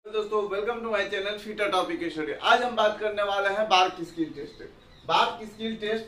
दोस्तों welcome to my channel Fitter Topic Study. आज हम बात करने वाले हैं बार की स्किल टेस्ट। बार की स्किल टेस्ट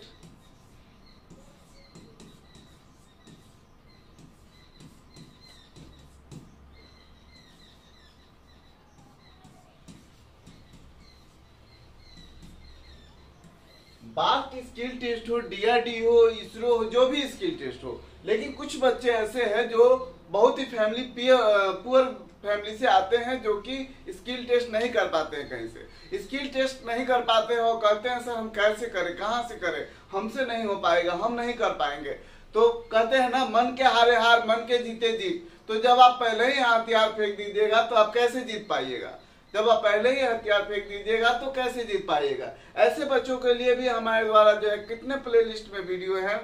बार की स्किल टेस्ट हो, डीआरडी हो, इसरो हो, जो भी स्किल टेस्ट हो, लेकिन कुछ बच्चे ऐसे हैं जो बहुत ही पुअर फैमिली से आते हैं जो कि स्किल टेस्ट नहीं कर पाते हैं। कहीं से स्किल टेस्ट नहीं कर पाते हैं और कहते हैं सर हम कैसे करें, कहाँ से करें, हमसे नहीं हो पाएगा, हम नहीं कर पाएंगे। तो कहते हैं ना, मन के हारे हार, मन के जीते जीत। तो जब आप पहले ही हथियार फेंक दीजिएगा तो आप कैसे जीत पाइएगा? जब आप पहले ही हथियार फेंक दीजिएगा तो कैसे जीत पाइएगा? ऐसे बच्चों के लिए भी हमारे द्वारा जो है कितने प्लेलिस्ट में वीडियो है,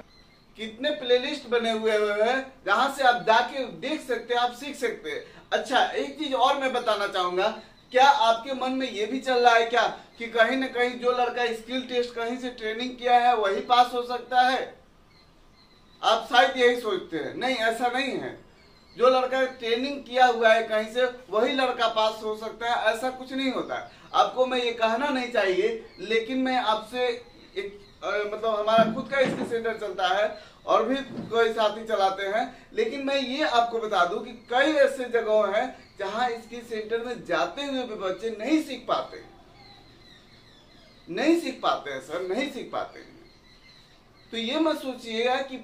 कितने प्लेलिस्ट बने हुए हैं जहां से आप जाके देख सकते हैं, आप सीख सकते हैं। अच्छा, एक चीज और मैं बताना चाहूंगा, क्या आपके मन में ये भी चल रहा है क्या कि कहीं ना कहीं जो लड़का स्किल टेस्ट कहीं से ट्रेनिंग किया है वही पास हो सकता है? आप शायद यही सोचते हैं। नहीं, ऐसा नहीं है। जो लड़का ट्रेनिंग किया हुआ है कहीं से वही लड़का पास हो सकता है, ऐसा कुछ नहीं होता। आपको मैं ये कहना नहीं चाहिए, लेकिन मैं आपसे एक मतलब हमारा खुद का स्किल सेंटर चलता है और भी कोई साथी चलाते हैं, लेकिन मैं ये आपको बता दूं कि कई ऐसे जगह हैं जहां स्किल सेंटर में जाते हुए भी बच्चे नहीं सीख पाते हैं सर, नहीं सीख पाते हैं। तो ये मत सोचिएगा कि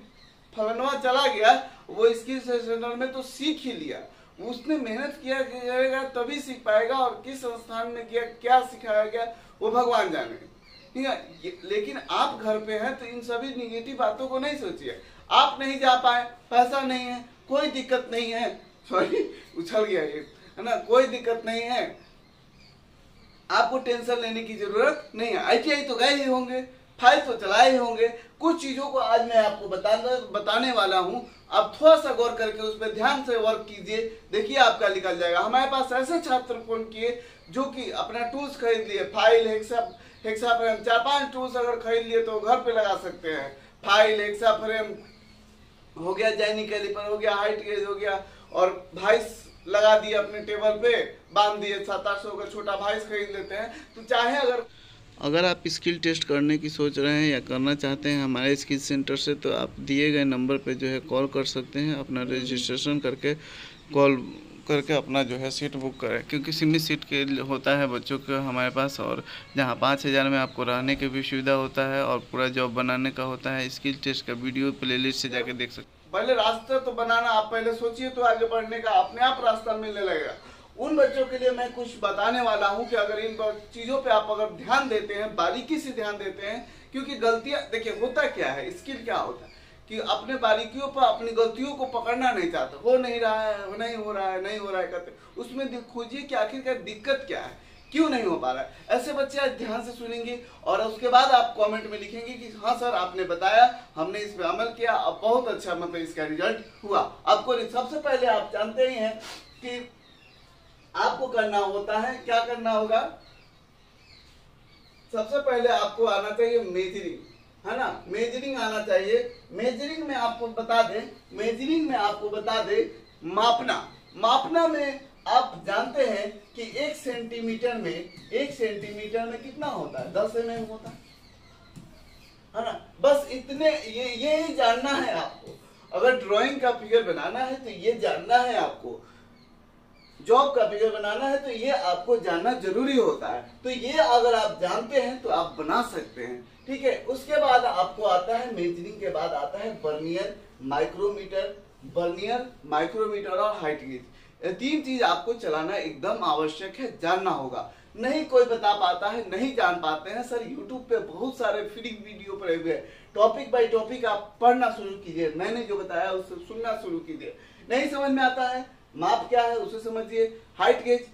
फलनवा चला गया, वो स्किल सेंटर में तो सीख ही लिया। उसने मेहनत किया करेगा तभी सीख पाएगा, और किस संस्थान में किया, क्या सिखाया गया, वो भगवान जाने। ठीक है, लेकिन आप घर पे हैं तो इन सभी निगेटिव बातों को नहीं सोचिए। आप नहीं जा पाए, पैसा नहीं है, कोई दिक्कत नहीं है। सॉरी, उछल गया ये, है ना, कोई दिक्कत नहीं है। आपको टेंशन लेने की जरूरत नहीं है। आईटीआई तो गए ही होंगे, फाइल तो चलाए ही होंगे। कुछ चीजों को आज मैं आपको बताने वाला हूँ। आप थोड़ा सा गौर करके उस पर ध्यान से वर्क कीजिए, देखिए आपका निकल जाएगा। हमारे पास ऐसे छात्र फोन किए जो कि अपना टूल्स खरीद लिए, फाइल, हेक्साफ्रेम, 4-5 टूल्स अगर खरीद लिए तो घर पे लगा सकते हैं। फाइल, हेक्साफ्रेम हो गया, जैनी कैलिपर हो गया, हाइट गेज हो गया, और भाइस लगा दिए अपने टेबल पे, बांध दिए। 700-800 का छोटा भाइस खरीद लेते हैं। तो चाहे अगर आप स्किल टेस्ट करने की सोच रहे हैं या करना चाहते हैं हमारे स्किल सेंटर से, तो आप दिए गए नंबर पे जो है कॉल कर सकते हैं। अपना रजिस्ट्रेशन करके कॉल करके अपना जो है सीट बुक करें, क्योंकि सीमित सीट के होता है बच्चों का हमारे पास, और जहां 5,000 में आपको रहने की भी सुविधा होता है और पूरा जॉब बनाने का होता है। स्किल टेस्ट का वीडियो प्लेलिस्ट से जाके देख सकते हैं। पहले रास्ता तो बनाना आप पहले सोचिए, तो आगे बढ़ने का अपने आप रास्ता मिलने लगेगा। उन बच्चों के लिए मैं कुछ बताने वाला हूं कि अगर इन चीजों पे आप अगर ध्यान देते हैं, बारीकी से ध्यान देते हैं, क्योंकि गलतियां, देखिए होता क्या है, स्किल क्या होता है कि अपने बारीकियों पर, अपनी गलतियों को पकड़ना नहीं चाहता। हो नहीं रहा है, नहीं हो रहा है, नहीं हो रहा है कहते, उसमें खोजिए कि आखिरकार दिक्कत क्या है, क्यों नहीं हो पा रहा है। ऐसे बच्चे आज ध्यान से सुनेंगे और उसके बाद आप कमेंट में लिखेंगे कि हाँ सर आपने बताया, हमने इस पे अमल किया, अब बहुत अच्छा मतलब इसका रिजल्ट हुआ। आपको सबसे पहले आप जानते ही हैं कि आपको करना होता है, क्या करना होगा? सबसे पहले आपको आना चाहिए मेजरिंग, है ना, मेजरिंग आना चाहिए। मेजरिंग में आपको बता दे मापना में आप जानते हैं कि 1 सेंटीमीटर में कितना होता है? 10 mm होता है ना। बस इतने, ये ही जानना है आपको। अगर ड्राइंग का फिगर बनाना है तो ये जानना है आपको, जॉब का फिगर बनाना है तो ये आपको जानना जरूरी होता है। तो ये अगर आप जानते हैं तो आप बना सकते हैं, ठीक है। उसके बाद आपको आता है, मेजरिंग के बाद आता है वर्नियर, माइक्रोमीटर और हाइट गेज। ये 3 चीज आपको चलाना एकदम आवश्यक है, जानना होगा। नहीं कोई बता पाता है, नहीं जान पाते हैं सर, यूट्यूब पे बहुत सारे फ्री वीडियो पड़े हुए हैं। टॉपिक बाय टॉपिक आप पढ़ना शुरू कीजिए, मैंने जो बताया उससे सुनना शुरू कीजिए। नहीं समझ में आता है, माप क्या है उसे समझिए, height gauge,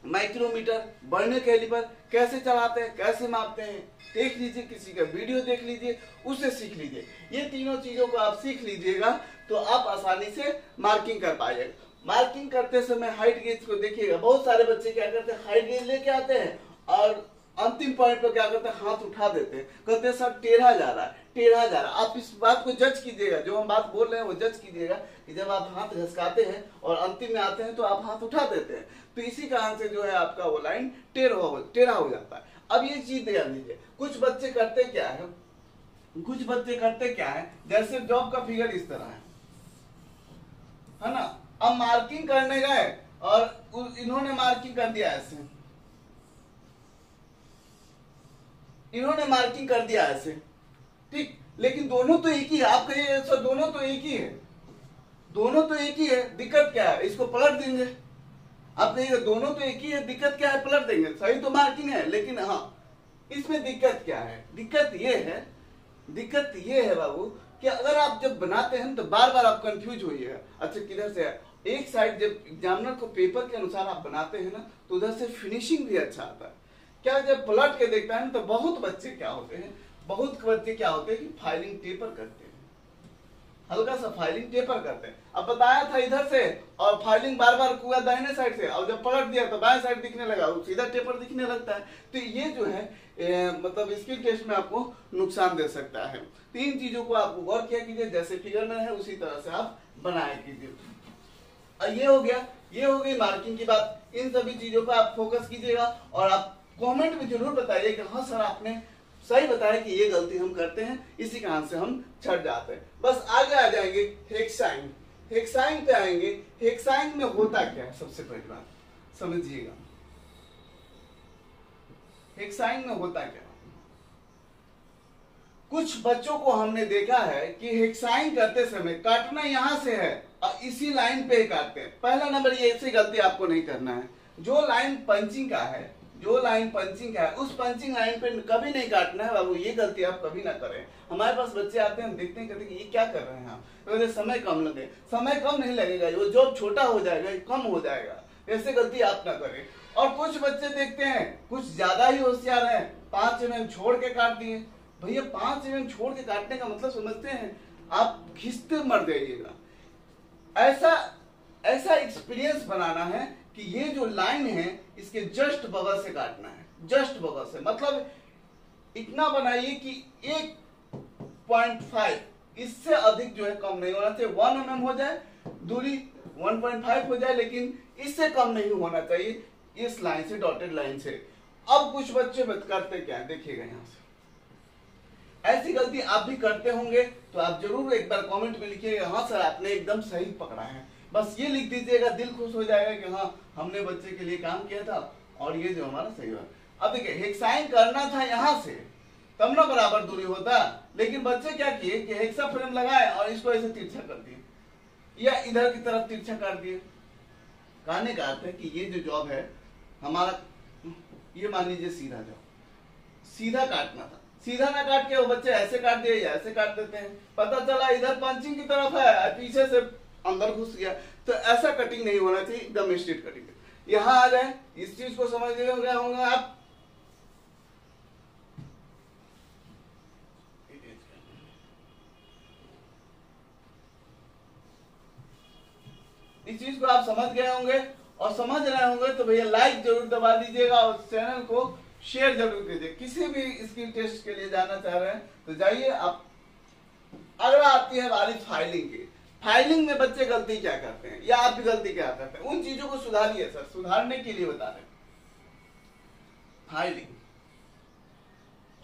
micrometer, vernier calliper कैसे चलाते हैं, कैसे मापते हैं, देख लीजिए, किसी का वीडियो देख लीजिए, उसे सीख लीजिए। ये तीनों चीजों को आप सीख लीजिएगा तो आप आसानी से मार्किंग कर पाइएगा। मार्किंग करते समय हाइट गेज को देखिएगा। बहुत सारे बच्चे क्या करते हैं, हाइट गेज लेके आते हैं और अंतिम पॉइंट पर क्या करते हैं, हाथ उठा देते हैं, कहते हैं सर टेढ़ा जा रहा है। आप इस बात को जज कीजिएगा, जो हम बात बोल रहे हैं वो जज कीजिएगा कि जब आप हाथ घसकाते हैं और अंतिम में आते हैं तो आप हाथ उठा देते हैं। तो इसी कारण से जो है आपका वो लाइन टेढ़ा हो जाता है। अब ये चीज ध्यान दीजिए, कुछ बच्चे करते क्या है, जैसे जॉब का फिगर इस तरह है ना। अब मार्किंग करने गए और इन्होंने मार्किंग कर दिया ऐसे, ठीक, लेकिन दोनों तो एक ही है। आप कहिए सर दोनों तो एक ही है, दिक्कत क्या है, इसको पलट देंगे। आप कहिएगा दोनों तो एक ही है, दिक्कत क्या है, पलट देंगे, सही तो मार्किंग है। लेकिन हाँ, इसमें दिक्कत क्या है, दिक्कत ये है बाबू कि अगर आप जब बनाते हैं तो बार बार आप कंफ्यूज होइएगा, अच्छा किधर से है। एक साइड जब एग्जामिनर को पेपर के अनुसार आप बनाते हैं ना तो उधर से फिनिशिंग भी अच्छा आता है। क्या जब पलट के देखता है ना तो बहुत बच्चे क्या होते हैं कि फाइलिंग टेपर करते हैं, हल्का सा फाइलिंग टेपर करते हैं। अब बताया था इधर से और फाइलिंग बार बार हुआ दाहिने साइड से, और जब पलट दिया तो बाएं साइड दिखने लगा, सीधा टेपर दिखने लगता है। तो ये जो है मतलब स्किल टेस्ट में आपको नुकसान दे सकता है। तीन चीजों को आप गौर किया कीजिए, जैसे फिगर में है उसी तरह से आप बनाया कीजिए। ये हो गई मार्किंग की बात। इन सभी चीजों पर आप फोकस कीजिएगा और आप कमेंट में जरूर बताइए कि हाँ सर आपने सही बताया कि ये गलती हम करते हैं, इसी कारण से हम छट जाते हैं। बस आगे आ जाएंगे हेक्साइन पे आएंगे। हेक्साइन में होता क्या है, सबसे पहली बात समझिएगा, हेक्साइन में होता क्या। कुछ बच्चों को हमने देखा है कि हेक्साइन करते समय काटना यहां से है और इसी लाइन पे काटते हैं। पहला नंबर ये ऐसी गलती आपको नहीं करना है। जो लाइन पंचिंग का है उस पंचिंग लाइन पे कभी नहीं काटना है बाबू, ये गलती आप कभी ना करें। हमारे पास बच्चे आते हैं, देखते हैं, कहते हैं कि ये क्या कर रहे हैं आप, तो समय कम लगे। समय कम नहीं लगेगा, वो जॉब छोटा हो जाएगा, कम हो जाएगा, ऐसे गलती आप ना करें। और कुछ बच्चे देखते हैं कुछ ज्यादा ही होशियार है, 5 mm छोड़ के काट दिए। भैया 5 mm छोड़ के काटने का मतलब समझते हैं, आप घिसते मर जाइएगा। ऐसा एक्सपीरियंस बनाना है कि ये जो लाइन है इसके जस्ट बगल से काटना है, जस्ट बगल से, मतलब इतना बनाइए कि 1.5, इससे अधिक जो है कम नहीं होना चाहिए। 1 mm हो जाए, दूरी 1.5 हो जाए, लेकिन इससे कम नहीं होना चाहिए इस लाइन से, डॉटेड लाइन से। अब कुछ बच्चे करते क्या है, देखिएगा यहाँ से, ऐसी गलती आप भी करते होंगे तो आप जरूर एक बार कमेंट में लिखिएगा हाँ सर आपने एकदम सही पकड़ा है। बस ये लिख दीजिएगा, दिल खुश हो जाएगा कि हाँ हमने बच्चे के लिए काम किया था और ये जो हमारा सही हुआ। अब देखिए हेक्साइन करना था यहाँ से तब ना बराबर दूरी होता, लेकिन बच्चे क्या किए कि हेक्सा फ्रेम लगाए और इसको ऐसे तिरछा कर दिए या इधर की तरफ तिरछा कर दिए। कहने का अर्थ है कि ये जो जॉब है हमारा, ये मान लीजिए सीधा जॉब, सीधा काटना था, सीधा ना काट के वो बच्चे ऐसे काट दिए या ऐसे काट देते हैं। पता चला इधर पंचिंग की तरफ है, पीछे से अंदर घुस गया। तो ऐसा कटिंग नहीं होना चाहिए, एकदम स्ट्रेट कटिंग। यहां आ जाए, इस चीज को समझ गए होंगे आप। इस चीज को आप समझ गए होंगे और समझ रहे होंगे तो भैया लाइक जरूर दबा दीजिएगा और चैनल को शेयर जरूर कीजिए। किसी भी स्किल टेस्ट के लिए जाना चाह रहे हैं तो जाइए आप। अगला आती है बारी फाइलिंग की। फाइलिंग में बच्चे गलती क्या करते हैं या आप भी गलती क्या करते हैं, उन चीजों को सुधारिए सर, सुधारने के लिए बता रहे।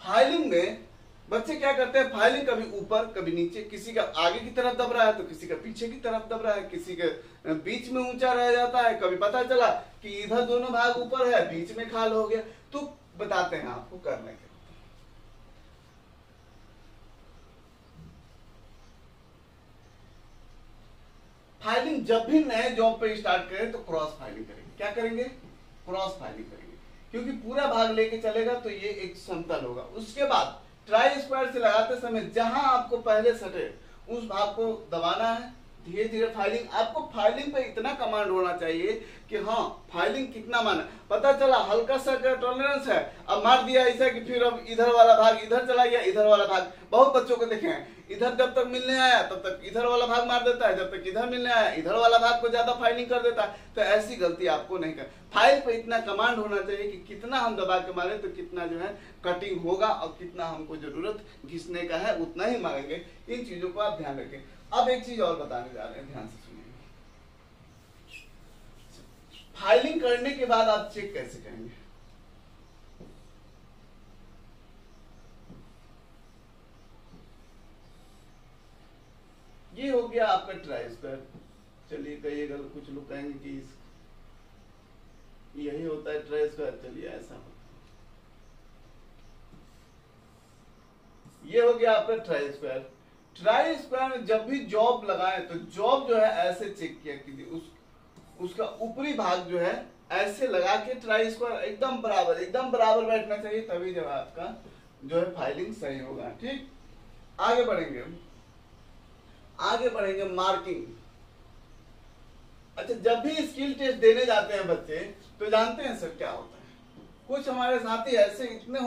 फाइलिंग में बच्चे क्या करते हैं, फाइलिंग कभी ऊपर कभी नीचे, किसी का आगे की तरफ दब रहा है तो किसी का पीछे की तरफ दब रहा है, किसी के बीच में ऊंचा रह जाता है। कभी पता चला कि इधर दोनों भाग ऊपर है, बीच में खाल हो गया। तो बताते हैं आपको करने के। फाइलिंग जब भी नए जॉब पे स्टार्ट करें तो क्रॉस फाइलिंग करेंगे। क्या करेंगे, क्रॉस फाइलिंग करेंगे, क्योंकि पूरा भाग लेके चलेगा तो ये एक समतल होगा। उसके बाद ट्राई स्क्वायर से लगाते समय जहां आपको पहले सटे उस भाग को दबाना है। धीरे धीरे फाइलिंग, आपको फाइलिंग पे इतना कमांड होना चाहिए कि हाँ फाइलिंग कितना माना। पता चला हल्का सा टॉलरेंस है, अब मार दिया ऐसा कि फिर अब इधर वाला भाग इधर चला गया, इधर वाला भाग। बहुत बच्चों को देखे हैं, इधर जब तक मिलने आया तब तक इधर वाला भाग मार देता है, जब तक इधर मिलने आया इधर वाला भाग को ज्यादा फाइलिंग कर देता है। तो ऐसी गलती आपको नहीं कर। फाइल पे इतना कमांड होना चाहिए कि कितना हम दबा के मारे तो कितना जो है कटिंग होगा और कितना हमको जरूरत घिसने का है उतना ही मारेंगे। इन चीजों को आप ध्यान रखें। अब एक चीज और बताने जा रहे हैं, ध्यान से सुनिए। फाइलिंग करने के बाद आप चेक कैसे करेंगे? ये हो गया आपका ट्राई स्क्वायर। चलिए कहिएगा, कुछ लोग कहेंगे कि यही होता है ट्राई स्क्वायर। चलिए ऐसा होता है, ये हो गया आपका ट्राई स्क्वायर। ट्राई स्क्वायर में जब भी जॉब लगाए तो जॉब जो है ऐसे चेक किया कीजिए, उसका ऊपरी भाग जो है ऐसे लगा के ट्राई स्क्वायर एकदम बराबर बैठना चाहिए, तभी जब आपका जो है फाइलिंग सही होगा। ठीक, आगे बढ़ेंगे मार्किंग। अच्छा, जब भी स्किल टेस्ट देने जाते हैं बच्चे तो जानते हैं सर क्या होता है, कुछ हमारे साथी ऐसे इतने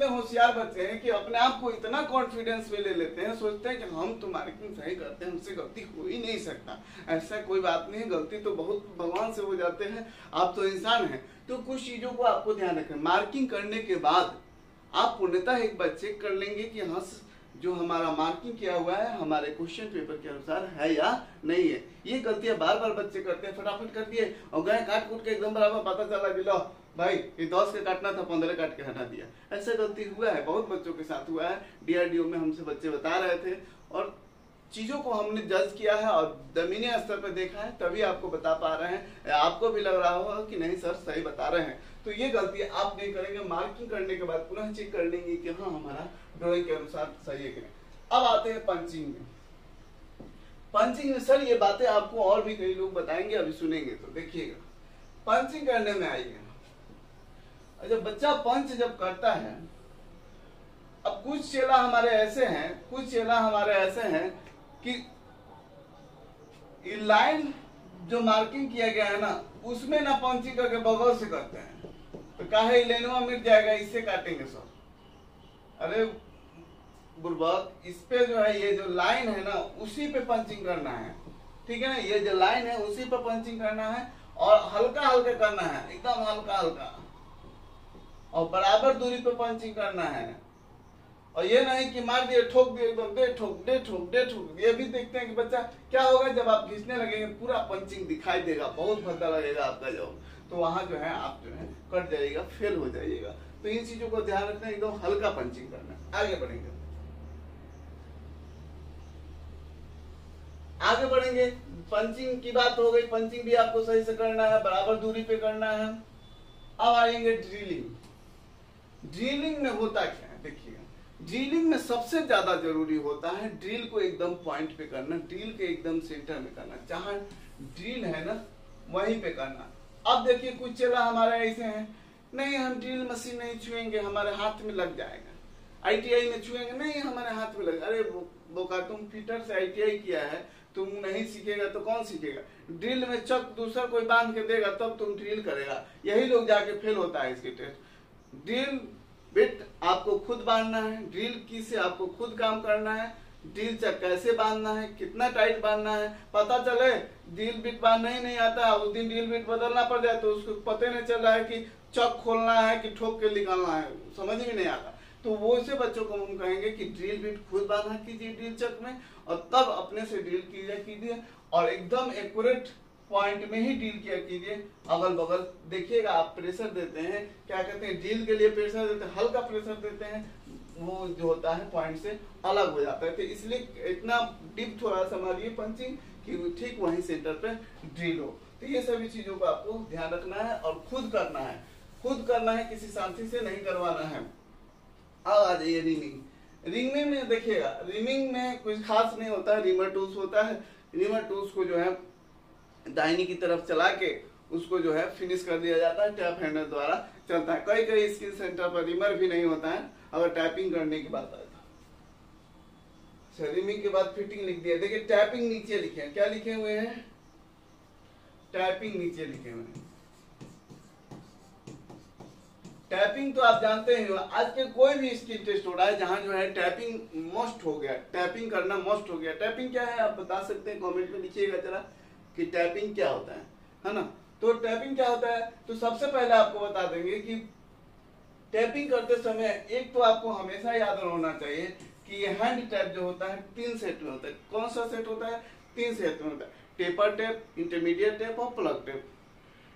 होशियार बच्चे हैं कि अपने आप को इतना कॉन्फिडेंस में ले लेते हैं, सोचते हैं कि हम तो मार्किंग सही करते हैं, हमसे गलती हो ही नहीं सकता। ऐसा कोई बात नहीं है, गलती तो बहुत भगवान से हो जाते हैं, आप तो इंसान हैं। तो कुछ चीजों को आपको ध्यान रखें। मार्किंग करने के बाद आप पूर्णतः एक बार चेक कर लेंगे कि हाँ जो हमारा मार्किंग किया हुआ है हमारे क्वेश्चन पेपर के अनुसार है या नहीं है। ये गलतियां बार बार बच्चे करते हैं, फटाफट कर दिए और गए काट कूट के एकदम बराबर, पता चला कि लो भाई ये 10 के काटना था 15 काट के हटा दिया। ऐसा गलती हुआ है, बहुत बच्चों के साथ हुआ है। DRDO में हमसे बच्चे बता रहे थे और चीजों को हमने जज किया है और जमीनी स्तर पर देखा है, तभी आपको बता पा रहे हैं। आपको भी लग रहा होगा कि नहीं सर सही बता रहे हैं, तो ये गलती आप नहीं करेंगे। मार्किंग करने के बाद पुनः चेक कर लेंगे कि हाँ हमारा ड्राइंग के अनुसार सही है कि नहीं। अब आते हैं पंचिंग में। पंचिंग में सर ये बातें आपको और भी कई लोग बताएंगे, अभी सुनेंगे तो देखिएगा। पंचिंग करने में आइए, अच्छा बच्चा पंच जब करता है, अब कुछ चेला हमारे ऐसे हैं कि लाइन जो मार्किंग किया गया है ना उसमें ना पंचिंग करके बगल से करते हैं, तो काहे लेनुआ मिट जाएगा, इससे काटेंगे सब। अरे बुर्बक, इस पे जो है ये जो लाइन है ना उसी पे पंचिंग करना है, ठीक है ना। ये जो लाइन है उसी पे पंचिंग करना है और हल्का हल्का करना है, एकदम हल्का हल्का, और बराबर दूरी पे पंचिंग करना है। और ये नहीं कि मार दिए ठोक दिए एकदम दे ठोक। ये भी देखते हैं कि बच्चा क्या होगा जब आप खींचने लगेंगे पूरा पंचिंग दिखाई देगा, बहुत भद्दा लगेगा आपका जॉब, तो वहां जो है आप जो है कट जाइएगा, फेल हो जाइएगा। तो इन चीजों को ध्यान रखना, एकदम हल्का पंचिंग करना। आगे बढ़ेंगे, पंचिंग की बात हो गई, पंचिंग भी आपको सही से करना है, बराबर दूरी पे करना है। अब आएंगे ड्रिलिंग में होता क्या है देखिएगा। ड्रिलिंग में सबसे ज्यादा जरूरी होता है ड्रिल को एकदम पॉइंट पे करना, ड्रिल के एकदम सेंटर में करना, जहां ड्रिल है ना वहीं पे करना। अब देखिए कुछ चेला हमारे ऐसे हैं, नहीं हम ड्रिल मशीन नहीं छुएंगे, हमारे हाथ में लग जाएगा। ITI में छुएंगे, नहीं हमारे हाथ में लग। अरे बोका, तुम फिटर से ITI किया है, तुम नहीं सीखेगा तो कौन सीखेगा। ड्रिल में चक दूसरा कोई बांध के देगा तब तुम ड्रिल करेगा, यही लोग जाके फेल होता है इसके टेस्ट। ड्रिल बिट आपको खुद बांधना है, ड्रिल की से आपको खुद काम करना है, ड्रिल चक कैसे बांधना है, कितना टाइट बांधना है। पता चले ड्रिल बिट बांधना ही नहीं आता, उस दिन ड्रिल बिट बदलना पड़ जाए तो उसको पता नहीं चल रहा है कि चक खोलना है कि ठोक के निकालना है, समझ में नहीं आता। तो वो ऐसे बच्चों को हम कहेंगे कि ड्रिल बिट खुद बांधा कीजिए ड्रिल चक में, और तब अपने से ड्रिल कीजिए और एकदम एक्यूरेट पॉइंट में ही ड्रिल किया कीजिए। अगल बगल देखिएगा, आप प्रेशर देते हैं, क्या कहते हैं ड्रिल के लिए प्रेशर देते हैं, हल्का प्रेशर देते हैं, वो जो होता है पॉइंट से अलग हो जाता है। तो इसलिए इतना डीप थोड़ा सा मारिए पंचिंग कि ठीक वहीं सेंटर पे ड्रिल हो। तो ये सभी चीजों को आपको ध्यान रखना है और खुद करना है, किसी साथी से नहीं करवाना है। अब आ जाइए रिंगिंग में देखिएगा, रिंगिंग में कुछ खास नहीं होता है, रिमर टूल्स होता है। रिमर टूल्स को जो है दाहिनी की तरफ चला के उसको जो है फिनिश कर दिया जाता है, टैप हैंडल द्वारा चलता है। कई स्किल सेंटर पर रिमर भी नहीं होता है अगर टैपिंग करने की बात आए तो। रिमिंग के बाद फिटिंग लिख दिया, देखिए टैपिंग नीचे लिखे हैं, क्या लिखे हुए हैं, टैपिंग नीचे लिखे हुए हैं। टैपिंग तो आप जानते हैं, आज के कोई भी स्किल टेस्ट हो रहा है जहां जो है टैपिंग मस्ट हो गया, टैपिंग करना मस्ट हो गया। टैपिंग क्या है आप बता सकते हैं, कमेंट में लिखिएगा जरा कि टैपिंग क्या होता है ना। तो टैपिंग क्या होता है, तो सबसे पहले आपको बता देंगे कि टैपिंग करते समय एक तो आपको हमेशा याद होना चाहिए कि ये हैंड टैप जो होता है 3 सेट में होता है। कौन सा सेट होता है, 3 सेट में होता है। टेपर टेप, इंटरमीडिएट टेप और प्लग टेप।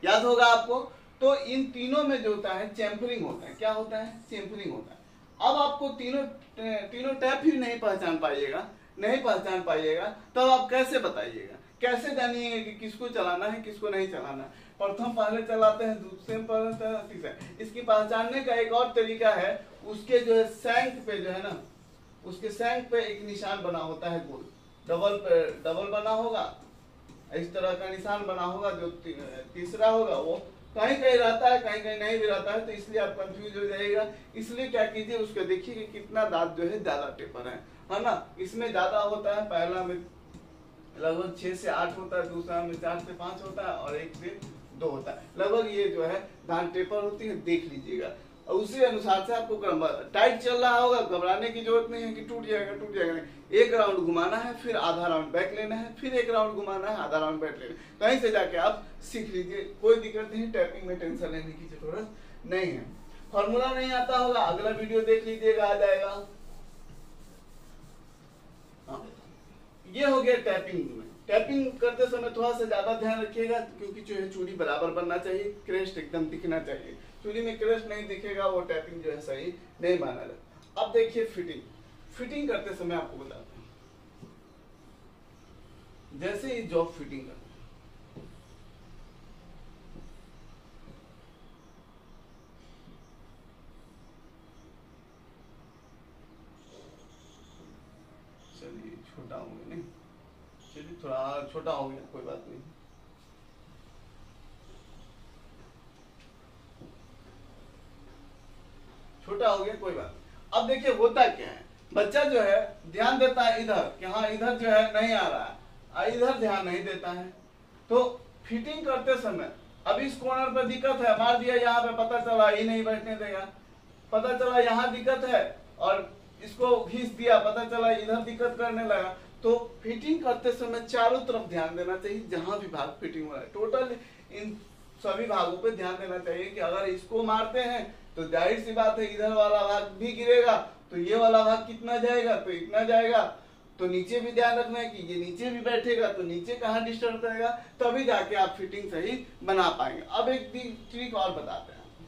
याद होगा आपको। तो इन तीनों में जो होता है चैम्फरिंग होता है। क्या होता है? चैम्फरिंग होता है। अब आपको तीनों टैप ही नहीं पहचान पाइएगा, तब आप कैसे बताइएगा, कैसे जानिएगा कि किसको चलाना है किसको नहीं चलाना है? प्रथम पहले चलाते हैं, दूसरे पहले, तीसरा। इसकी पहचानने का एक और तरीका है, उसके जो है सैंक पे जो है ना, उसके सैंक पे एक निशान बना होता है गोल, डबल बना होगा, इस तरह का निशान बना होगा। जो तीसरा होगा वो कहीं कहीं रहता है, कहीं कहीं नहीं भी रहता है, तो इसलिए आप कंफ्यूज हो जाएगा। इसलिए क्या कीजिए, उसको देखिए कि कितना दांत जो है ज्यादा टेपर है ना। इसमें ज्यादा होता है, पहला में लगभग 6 से 8 होता है, दूसरा में 4 से 5 होता है और 1 से 2 होता है। लगभग ये जो है दांत टेपर होती है, देख लीजिएगा। और उसी अनुसार से आपको टाइट चल रहा होगा, घबराने की जरूरत नहीं है कि टूट जाएगा नहीं। एक राउंड घुमाना है, फिर आधा राउंड बैक लेना है, फिर एक राउंड घुमाना है, आधा राउंड बैक लेना है। कहीं से जाके आप सीख लीजिए, कोई दिक्कत नहीं। टैपिंग में टेंशन लेने की जरूरत नहीं है। फॉर्मूला नहीं आता होगा, अगला वीडियो देख लीजिएगा, आ जाएगा। ये हो गया टैपिंग में। टैपिंग करते समय थोड़ा सा ज्यादा ध्यान रखिएगा, क्योंकि जो है चूड़ी बराबर बनना चाहिए, क्रेस्ट एकदम दिखना चाहिए। चूड़ी में क्रेस्ट नहीं दिखेगा, वो टैपिंग जो है सही नहीं माना जाता। अब देखिए फिटिंग करते समय आपको बताते हैं, जैसे ये जॉब फिटिंग करते हैं, चलिए छोटा हो गया, नहीं चलिए थोड़ा छोटा हो गया, कोई बात नहीं। छोटा हो गया, कोई बात नहीं। अब देखिए होता क्या है, बच्चा जो है ध्यान देता है इधर कि हाँ इधर जो है नहीं आ रहा है, इधर ध्यान नहीं देता है। तो फिटिंग करते समय अब इस कॉर्नर पर दिक्कत है, मार दिया यहाँ पे, पता चला ही नहीं बैठने देगा, पता चला यहाँ दिक्कत है और इसको घिस दिया, पता चला इधर दिक्कत करने लगा। तो फिटिंग करते समय चारों तरफ ध्यान देना चाहिए, जहां भी भाग फिटिंग हो रहा है टोटल इन सभी भागों पे ध्यान देना चाहिए कि अगर इसको मारते हैं तो जाहिर सी बात है इधर वाला भाग भी गिरेगा, तो ये वाला भाग कितना जाएगा, तो इतना जाएगा। तो नीचे भी ध्यान रखना है कि ये नीचे भी बैठेगा, तो नीचे कहाँ डिस्टर्ब करेगा, तभी जाके आप फिटिंग सही बना पाएंगे। अब एक ट्रिक और बताते हैं।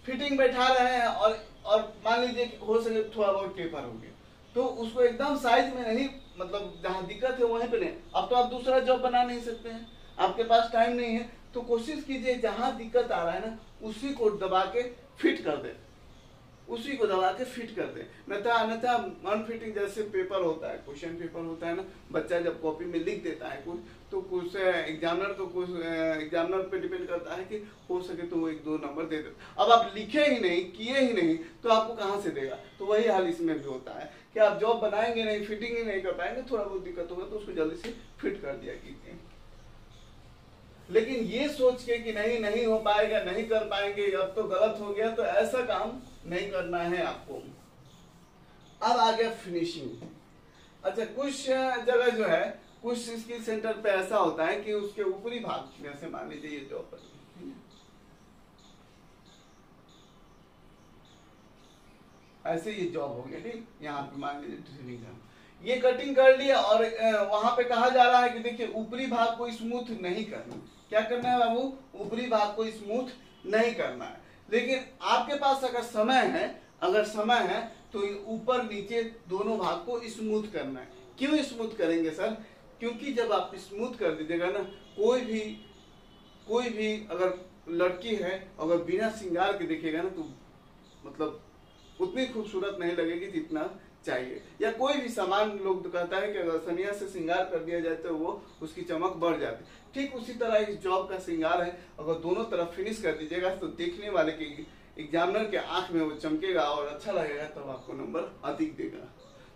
फिटिंग बैठा रहे हैं और मान लीजिए कि हो सके थोड़ा बहुत टेपर हो गया, तो उसको एकदम साइज में नहीं, मतलब जहाँ दिक्कत है वहीं पे नहीं। अब तो आप दूसरा जॉब बना नहीं सकते हैं, आपके पास टाइम नहीं है, तो कोशिश कीजिए जहां दिक्कत आ रहा है ना, उसी को दबा के फिट कर दे, उसी को दबा के फिट कर दे। अन्यथा अनफिटिंग, जैसे पेपर होता है, क्वेश्चन पेपर होता है ना, बच्चा जब कॉपी में लिख देता है कुछ, तो कुछ एग्जामिनर पे डिपेंड करता है कि हो सके तो वो 1-2 नंबर दे दे। अब आप लिखे ही नहीं, किए ही नहीं, तो आपको कहाँ से देगा? तो वही हाल इसमें भी होता है कि आप जॉब बनाएंगे नहीं, फिटिंग ही नहीं कर पाएंगे, थोड़ा बहुत दिक्कत होगा तो उसको जल्दी से फिट कर दिया कीजिए। लेकिन ये सोच के कि नहीं हो पाएगा, नहीं कर पाएंगे, अब तो गलत हो गया, तो ऐसा काम नहीं करना है आपको। अब आ गया फिनिशिंग। अच्छा, कुछ जगह जो है, कुछ स्किल सेंटर पे ऐसा होता है कि उसके ऊपरी भाग, जैसे मान लीजिए ये जॉब पर, ऐसे ये जॉब हो गया, ठीक, यहाँ पे मान लीजिए ट्रेनिंग, ये कटिंग कर लिया और वहां पे कहा जा रहा है कि देखिए ऊपरी भाग को स्मूथ नहीं करना। क्या करना है बाबू? ऊपरी भाग को स्मूथ नहीं करना है। लेकिन आपके पास अगर समय है तो ऊपर नीचे दोनों भाग को स्मूथ करना है। क्यों स्मूथ करेंगे सर? क्योंकि जब आप स्मूथ कर दीजिएगा ना, कोई भी अगर लड़की है, अगर बिना श्रृंगार के दिखेगा ना, तो मतलब उतनी खूबसूरत नहीं लगेगी जितना चाहिए। या कोई भी सामान लोग कहता है कि अगर सनिया से श्रृंगार कर दिया जाए तो वो उसकी चमक बढ़ जाती है। ठीक उसी तरह इस जॉब का श्रृंगार है, अगर दोनों तरफ फिनिश कर दीजिएगा तो देखने वाले के, एग्जामिनर के आंख में वो चमकेगा और अच्छा लगेगा, तब आपको नंबर अधिक देगा।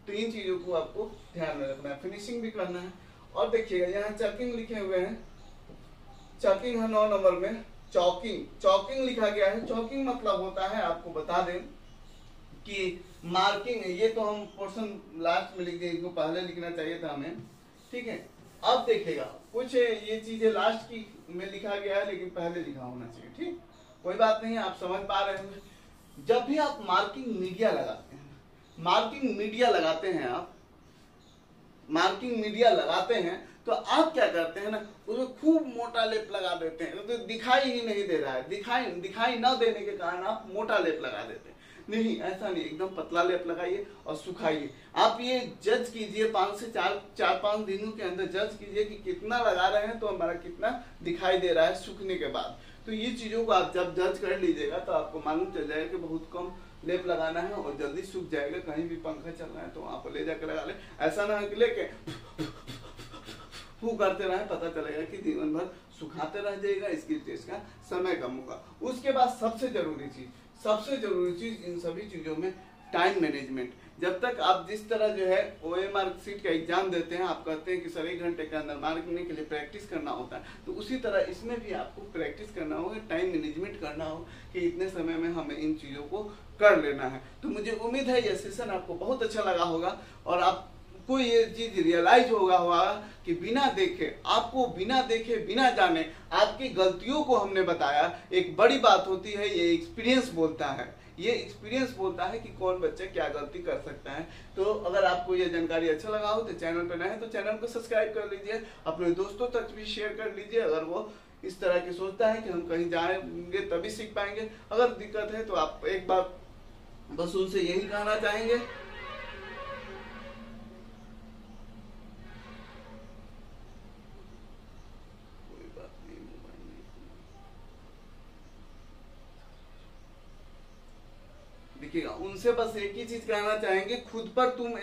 तो इन चीजों को आपको ध्यान में रखना है, फिनिशिंग भी करना है। और देखिएगा यहाँ चॉकिंग लिखे हुए हैं, चॉकिंग है 9 नंबर में, चॉकिंग लिखा गया है। चॉकिंग मतलब होता है, आपको बता दें कि मार्किंग, ये तो हम पोर्शन लास्ट में लिख दिए, इनको पहले लिखना चाहिए था हमें, ठीक है। अब देखिएगा कुछ ये चीजें लास्ट की में लिखा गया है, लेकिन पहले लिखा होना चाहिए, ठीक, कोई बात नहीं, आप समझ पा रहे होंगे। जब भी आप मार्किंग मीडिया लगाते हैं, मार्किंग मीडिया लगाते हैं तो आप क्या करते हैं ना, उसमें खूब मोटा लेप लगा देते हैं, तो दिखाई ही नहीं दे रहा है, दिखाई न देने के कारण आप मोटा लेप लगा देते हैं। नहीं, ऐसा नहीं, एकदम पतला लेप लगाइए और सुखाइए। आप ये जज कीजिए 5 से 4-5 दिनों के अंदर जज कीजिए कि कितना लगा रहे हैं तो हमारा कितना दिखाई दे रहा है सूखने के बाद। तो ये चीजों को आप जब जज कर लीजिएगा तो आपको मालूम चल जाएगा कि बहुत कम लेप लगाना है और जल्दी सूख जाएगा। कहीं भी पंखा चल रहा है तो वहां पर ले जाकर लगा ले, ऐसा ना कि लेके फू करते रहे, पता चलेगा कि जीवन भर सुखाते रह जाएगा, इसकी टेस्ट का समय कम होगा। उसके बाद सबसे जरूरी चीज इन सभी चीजों में टाइम मैनेजमेंट। जब तक आप जिस तरह जो है OMR सीट का एग्जाम देते हैं, आप कहते हैं कि सर 1 घंटे के अंदर मारने के लिए प्रैक्टिस करना होता है, तो उसी तरह इसमें भी आपको प्रैक्टिस करना होगा, टाइम मैनेजमेंट करना होगा कि इतने समय में हमें इन चीजों को कर लेना है। तो मुझे उम्मीद है यह सेशन आपको बहुत अच्छा लगा होगा और आपको ये चीज रियलाइज होगा कि बिना देखे बिना जाने आपकी गलतियों को हमने बताया। एक बड़ी बात होती है, ये एक्सपीरियंस बोलता है कि कौन बच्चा क्या गलती कर सकता है। तो अगर आपको ये जानकारी अच्छा लगा हो तो चैनल पर नए हैं तो चैनल को सब्सक्राइब कर लीजिए, अपने दोस्तों तक भी शेयर कर लीजिए। अगर वो इस तरह की सोचता है कि हम कहीं जाएंगे तभी सीख पाएंगे, अगर दिक्कत है तो आप एक बार बस उनसे यही कहना चाहेंगे, देखिएगा, उनसे बस एक ही चीज कहना चाहेंगे, खुद पर तुम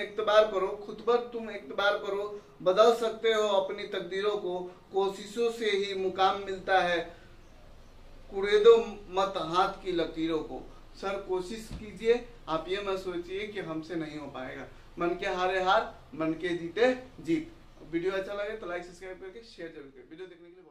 एतबार करो, बदल सकते हो अपनी तकदीरों को, कोशिशों से ही मुकाम मिलता है, कुरेदो मत हाथ की लकीरों को। सर कोशिश कीजिए, आप ये मत सोचिए कि हमसे नहीं हो पाएगा। मन के हारे हार, मन के जीते जीत। वीडियो अच्छा लगे तो लाइक सब्सक्राइब करके शेयर जरूर करें। वीडियो देखने के लिए